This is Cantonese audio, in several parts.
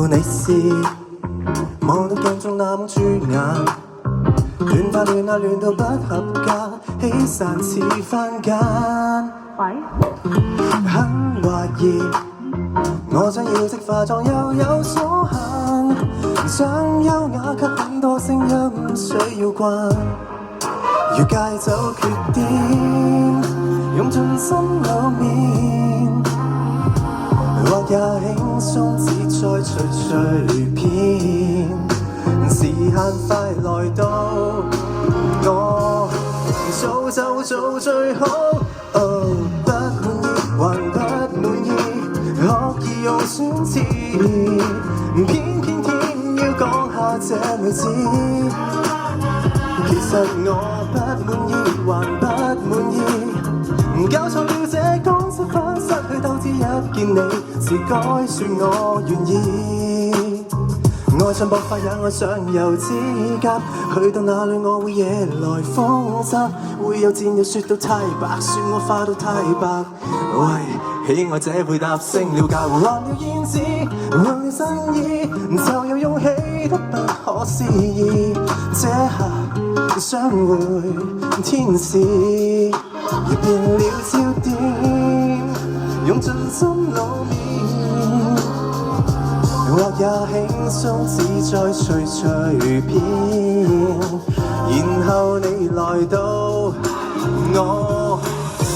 後你是望到鏡中那麼豬眼，亂啊亂啊亂到不合格，起散似番間。很懷疑我想要即化妝又有所限，想優雅給很多聲音需要慣，要戒走缺點，用盡心裏面，或也輕鬆自在隨便，時限快來到，我早就做最好。哦，不滿意還不滿意，惡意用選詞，偏偏偏要講下這女子。其實我不滿意還不滿意，搞錯了這公式法，失去鬥志一見你是該說我願意。愛上薄髮也愛上油指甲，去到哪裏我會惹來風沙，會有箭又説到太白，算我化到太白。喂，喜愛這配搭升了價，換了胭脂，換了新衣，就有勇氣得不可思議。這下相會天使，亦變了焦點，用盡心裏面，或也輕鬆自在隨便，然後你來到，我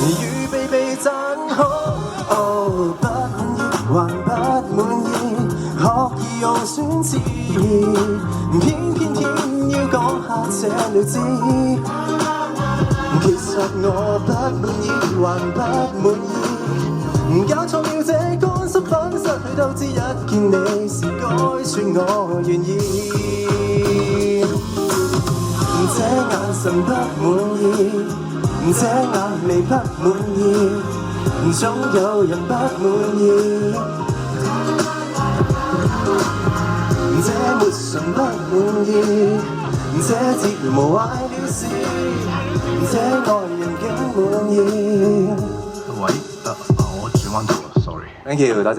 預備被讚好。哦，不滿意還不滿意，惡意用選詞，偏偏偏要講下這女子。其實我不滿意還不滿意，搞錯了這乾濕粉，失去鬥志，一見你是該說我願意。這眼神不滿意，這眼眉不滿意，總有人不滿意。這抹唇不滿意，這睫毛壞了事，這愛人竟滿意。喂，我轉彎頭 sorry。Thank you，多謝。